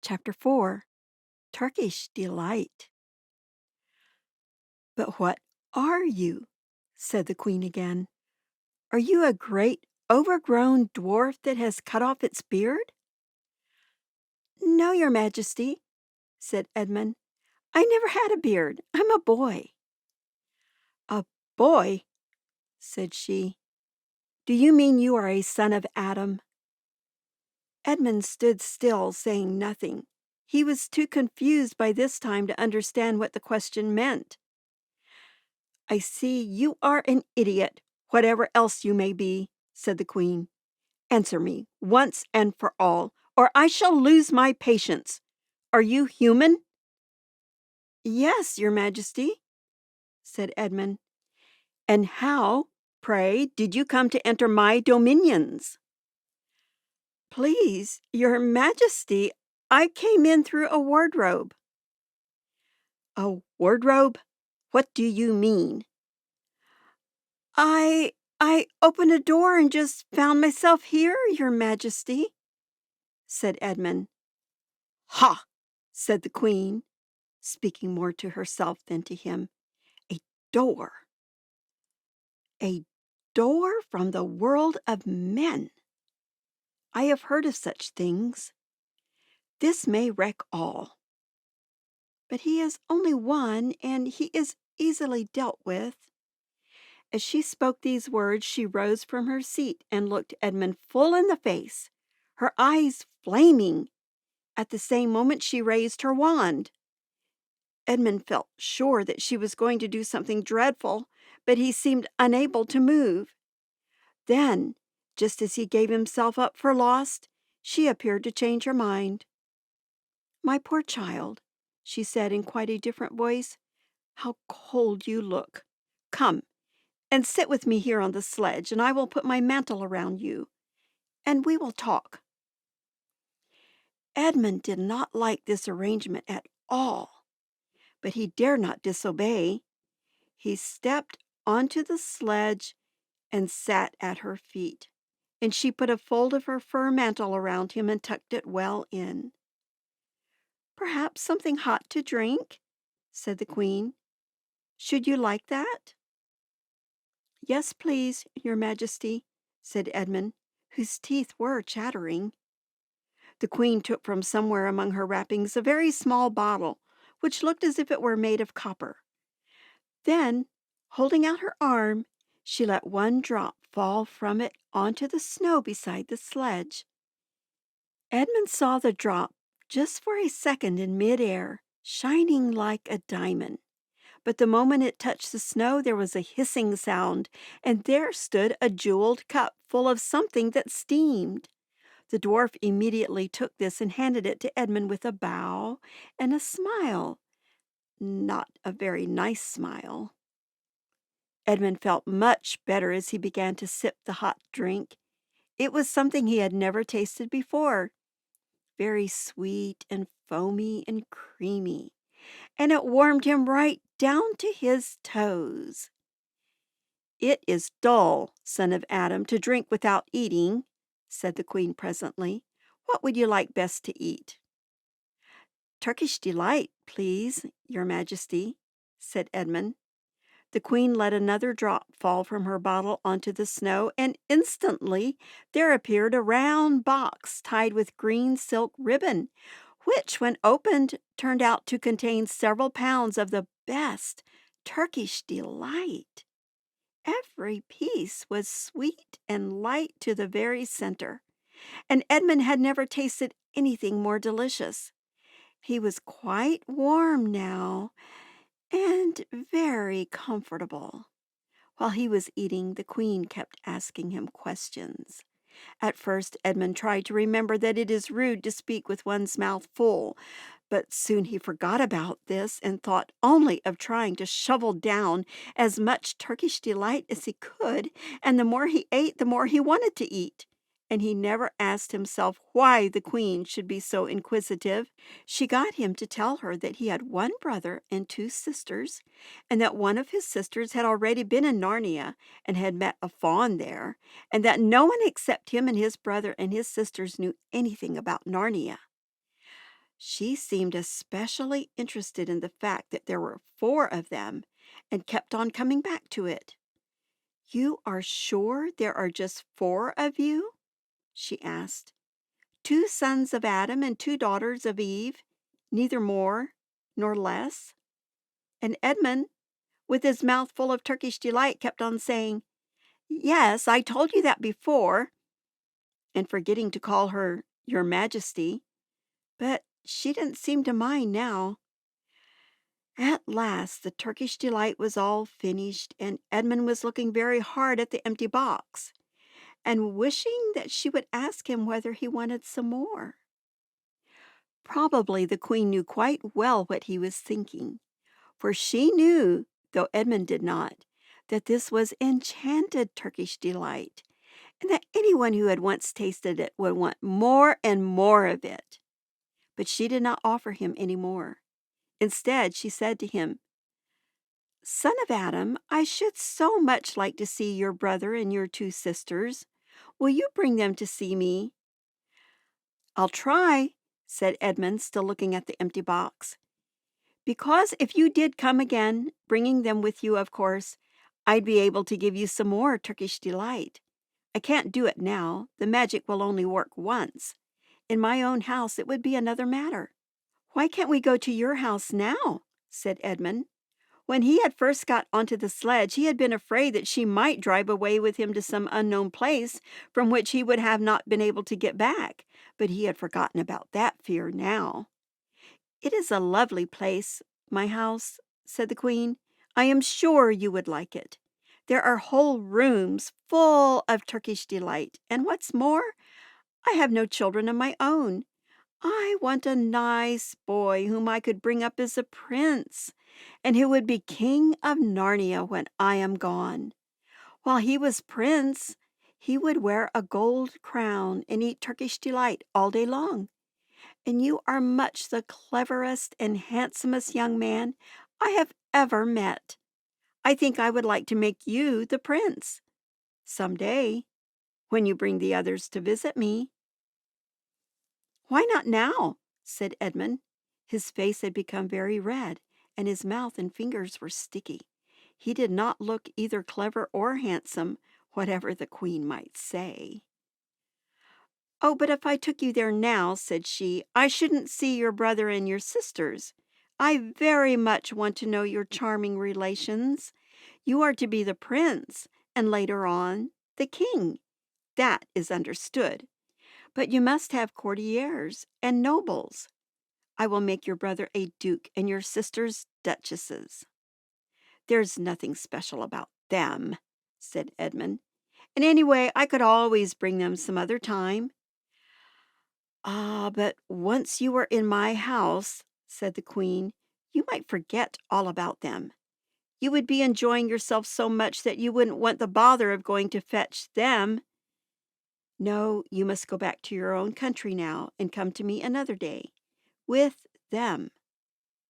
Chapter 4 Turkish Delight. "But what are you?" said the queen again. "Are you a great overgrown dwarf that has cut off its beard?" "No, your majesty," said Edmund. "I never had a beard. I'm a boy." "A boy?" said she. "Do you mean you are a son of Adam?" Edmund stood still, saying nothing. He was too confused by this time to understand what the question meant. "I see you are an idiot, whatever else you may be," said the queen. "Answer me once and for all, or I shall lose my patience. Are you human?" "Yes, your majesty," said Edmund. "And how, pray, did you come to enter my dominions?" "Please, your majesty, I came in through a wardrobe." "A wardrobe? What do you mean?" I opened a door and just found myself here, your majesty," said Edmund. "Ha!" said the queen, speaking more to herself than to him. "A door! A door from the world of men! I have heard of such things. This may wreck all. But he is only one, and he is easily dealt with." As she spoke these words, she rose from her seat and looked Edmund full in the face, her eyes flaming. At the same moment she raised her wand. Edmund felt sure that she was going to do something dreadful, but he seemed unable to move. Then, just as he gave himself up for lost, she appeared to change her mind. "My poor child," she said in quite a different voice, "how cold you look. Come and sit with me here on the sledge, and I will put my mantle around you, and we will talk." Edmund did not like this arrangement at all, but he dared not disobey. He stepped onto the sledge and sat at her feet, and she put a fold of her fur mantle around him and tucked it well in. "Perhaps something hot to drink?" said the queen. "Should you like that?" "Yes, please, your majesty," said Edmund, whose teeth were chattering. The queen took from somewhere among her wrappings a very small bottle, which looked as if it were made of copper. Then, holding out her arm, she let one drop fall from it onto the snow beside the sledge. Edmund saw the drop just for a second in midair, shining like a diamond. But the moment it touched the snow, there was a hissing sound, and there stood a jeweled cup full of something that steamed. The dwarf immediately took this and handed it to Edmund with a bow and a smile. Not a very nice smile. Edmund felt much better as he began to sip the hot drink. It was something he had never tasted before, very sweet and foamy and creamy, and it warmed him right down to his toes. "It is dull, son of Adam, to drink without eating," said the queen presently. "What would you like best to eat?" "Turkish Delight, please, your majesty," said Edmund. The queen let another drop fall from her bottle onto the snow, and instantly there appeared a round box tied with green silk ribbon, which, when opened, turned out to contain several pounds of the best Turkish Delight. Every piece was sweet and light to the very center, and Edmund had never tasted anything more delicious. He was quite warm now, and very comfortable. While he was eating, the queen kept asking him questions. At first, Edmund tried to remember that it is rude to speak with one's mouth full, but soon he forgot about this and thought only of trying to shovel down as much Turkish Delight as he could, and the more he ate, the more he wanted to eat. And he never asked himself why the queen should be so inquisitive. She got him to tell her that he had one brother and two sisters, and that one of his sisters had already been in Narnia and had met a faun there, and that no one except him and his brother and his sisters knew anything about Narnia. She seemed especially interested in the fact that there were 4 of them and kept on coming back to it. "You are sure there are just 4 of you?" she asked. "2 sons of Adam and 2 daughters of Eve, neither more nor less?" And Edmund, with his mouth full of Turkish delight, kept on saying, "Yes, I told you that before," and forgetting to call her "Your Majesty," but she didn't seem to mind now. At last the Turkish delight was all finished, and Edmund was looking very hard at the empty box, and wishing that she would ask him whether he wanted some more. Probably the Queen knew quite well what he was thinking, for she knew, though Edmund did not, that this was enchanted Turkish delight, and that anyone who had once tasted it would want more and more of it. But she did not offer him any more. Instead, she said to him, "Son of Adam, I should so much like to see your brother and your 2 sisters. Will you bring them to see me?" "I'll try," said Edmund, still looking at the empty box. "Because if you did come again, bringing them with you, of course, I'd be able to give you some more Turkish delight. I can't do it now. The magic will only work once. In my own house it would be another matter." "Why can't we go to your house now?" said Edmund. When he had first got onto the sledge, he had been afraid that she might drive away with him to some unknown place from which he would have not been able to get back, but he had forgotten about that fear now. "It is a lovely place, my house," said the Queen. "I am sure you would like it. There are whole rooms full of Turkish delight, and what's more, I have no children of my own. I want a nice boy whom I could bring up as a prince, and who would be king of Narnia when I am gone. While he was prince, he would wear a gold crown and eat Turkish delight all day long. And you are much the cleverest and handsomest young man I have ever met. I think I would like to make you the prince some day, when you bring the others to visit me." "Why not now?" said Edmund. His face had become very red, and his mouth and fingers were sticky. He did not look either clever or handsome, whatever the Queen might say. "Oh, but if I took you there now," said she, "I shouldn't see your brother and your sisters. I very much want to know your charming relations. You are to be the prince, and later on, the king. That is understood. But you must have courtiers and nobles. I will make your brother a duke and your sisters duchesses." "There's nothing special about them," said Edmund. "And anyway, I could always bring them some other time." "Ah, but once you were in my house," said the Queen, "you might forget all about them. You would be enjoying yourself so much that you wouldn't want the bother of going to fetch them. No, you must go back to your own country now and come to me another day, with them.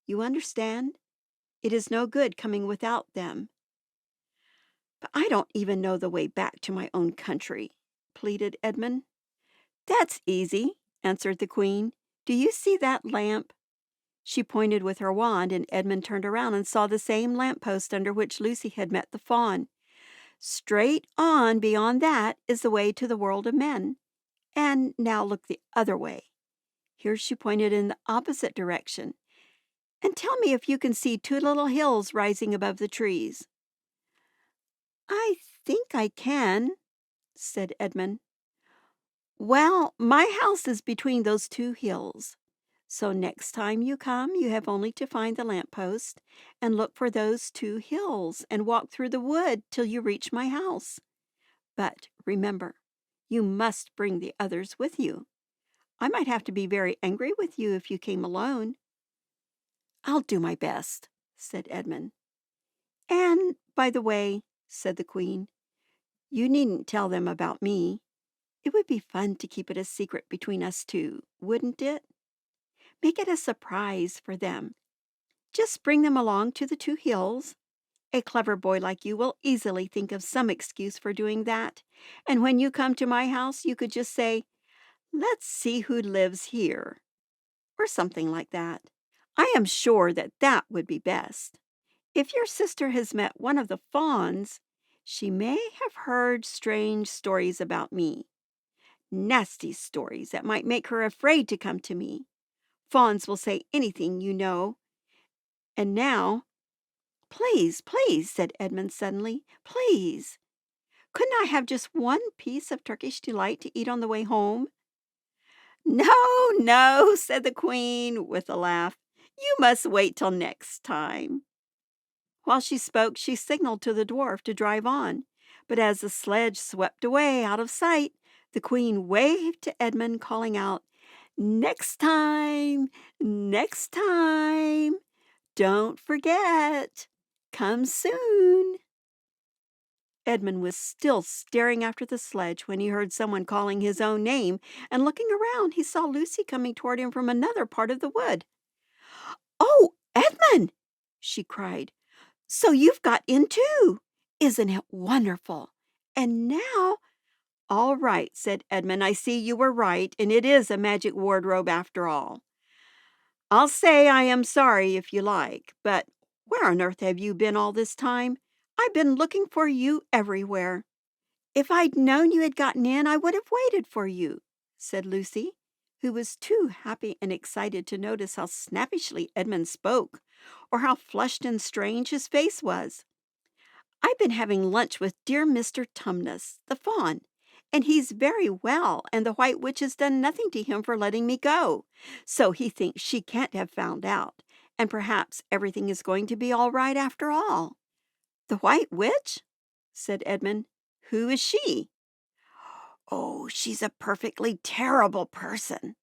You understand? It is no good coming without them." "But I don't even know the way back to my own country," pleaded Edmund. "That's easy," answered the Queen. "Do you see that lamp?" She pointed with her wand, and Edmund turned around and saw the same lamp-post under which Lucy had met the fawn. "Straight on beyond that is the way to the world of men. And now look the other way." Here she pointed in the opposite direction. "And tell me if you can see 2 little hills rising above the trees." "I think I can," said Edmund. "Well, my house is between those 2 hills. So next time you come, you have only to find the lamp-post and look for those 2 hills and walk through the wood till you reach my house. But remember, you must bring the others with you. I might have to be very angry with you if you came alone." "I'll do my best," said Edmund. "And, by the way," said the Queen, "you needn't tell them about me. It would be fun to keep it a secret between us 2, wouldn't it? Make it a surprise for them. Just bring them along to the 2 hills. A clever boy like you will easily think of some excuse for doing that, and when you come to my house you could just say, 'Let's see who lives here,' or something like that. I am sure that that would be best. If your sister has met one of the fawns, she may have heard strange stories about me, nasty stories that might make her afraid to come to me. Fawns will say anything, you know. And now, please, please, said Edmund suddenly, please, couldn't I have just one piece of Turkish delight to eat on the way home? No, no, said the Queen with a laugh. You must wait till next time. While she spoke, she signaled to the dwarf to drive on, but as the sledge swept away out of sight, the Queen waved to Edmund, calling out, Next time! Next time! Don't forget! Come soon! Edmund was still staring after the sledge when he heard someone calling his own name, and looking around, he saw Lucy coming toward him from another part of the wood. "Oh, Edmund!" she cried. "So you've got in too! Isn't it wonderful? And now—" "All right," said Edmund. "I see you were right, and it is a magic wardrobe after all. I'll say I am sorry if you like, but where on earth have you been all this time? I've been looking for you everywhere." "If I'd known you had gotten in, I would have waited for you," said Lucy, who was too happy and excited to notice how snappishly Edmund spoke, or how flushed and strange his face was. "I've been having lunch with dear Mr. Tumnus, the fawn, and he's very well, and the White Witch has done nothing to him for letting me go, so he thinks she can't have found out, and perhaps everything is going to be all right after all." "The White Witch?" said Edmund. "Who is she?" "Oh, she's a perfectly terrible person,"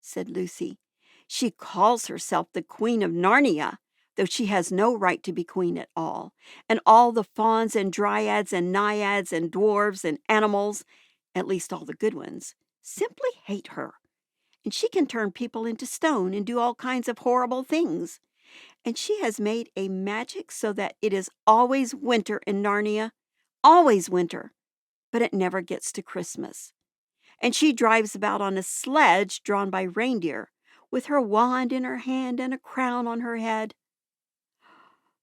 said Lucy. "She calls herself the Queen of Narnia, though she has no right to be queen at all. And all the fauns and dryads and naiads and dwarves and animals, at least all the good ones, simply hate her. And she can turn people into stone and do all kinds of horrible things. And she has made a magic so that it is always winter in Narnia, always winter, but it never gets to Christmas. And she drives about on a sledge drawn by reindeer, with her wand in her hand and a crown on her head."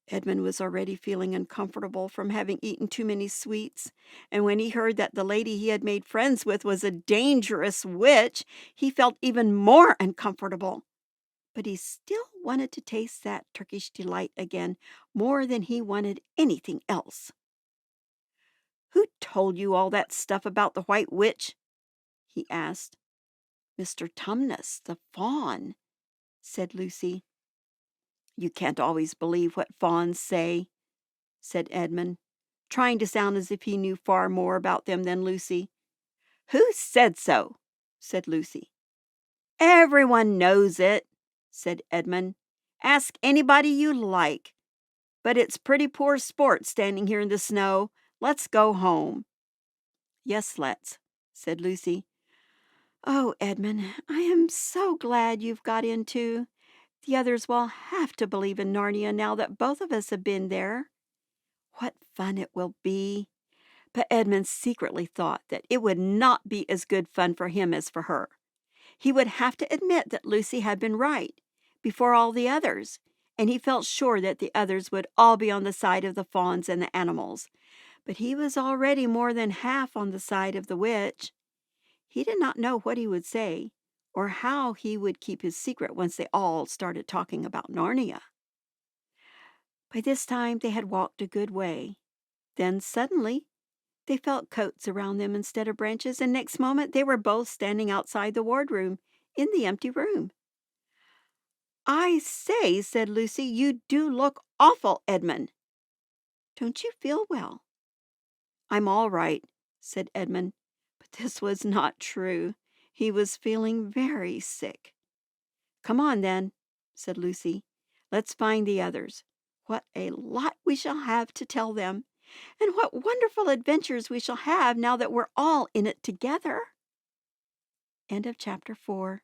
Edmund was already feeling uncomfortable from having eaten too many sweets, and when he heard that the lady he had made friends with was a dangerous witch, he felt even more uncomfortable. But he still wanted to taste that Turkish delight again more than he wanted anything else. "Who told you all that stuff about the White Witch?" he asked. "Mr. Tumnus, the fawn," said Lucy. "You can't always believe what fawns say," said Edmund, trying to sound as if he knew far more about them than Lucy. "Who said so?" said Lucy. "Everyone knows it," said Edmund. "Ask anybody you like. But it's pretty poor sport standing here in the snow. Let's go home." "Yes, let's," said Lucy. "Oh, Edmund, I am so glad you've got in too. The others will have to believe in Narnia now that both of us have been there. What fun it will be!" But Edmund secretly thought that it would not be as good fun for him as for her. He would have to admit that Lucy had been right, before all the others, and he felt sure that the others would all be on the side of the fawns and the animals. But he was already more than half on the side of the witch. He did not know what he would say, or how he would keep his secret once they all started talking about Narnia. By this time they had walked a good way. Then suddenly they felt coats around them instead of branches, and next moment they were both standing outside the wardroom in the empty room. "I say," said Lucy, "you do look awful, Edmund. Don't you feel well?" "I'm all right," said Edmund, but this was not true. He was feeling very sick. "Come on, then," said Lucy. "Let's find the others. What a lot we shall have to tell them, and what wonderful adventures we shall have now that we're all in it together." End of chapter 4.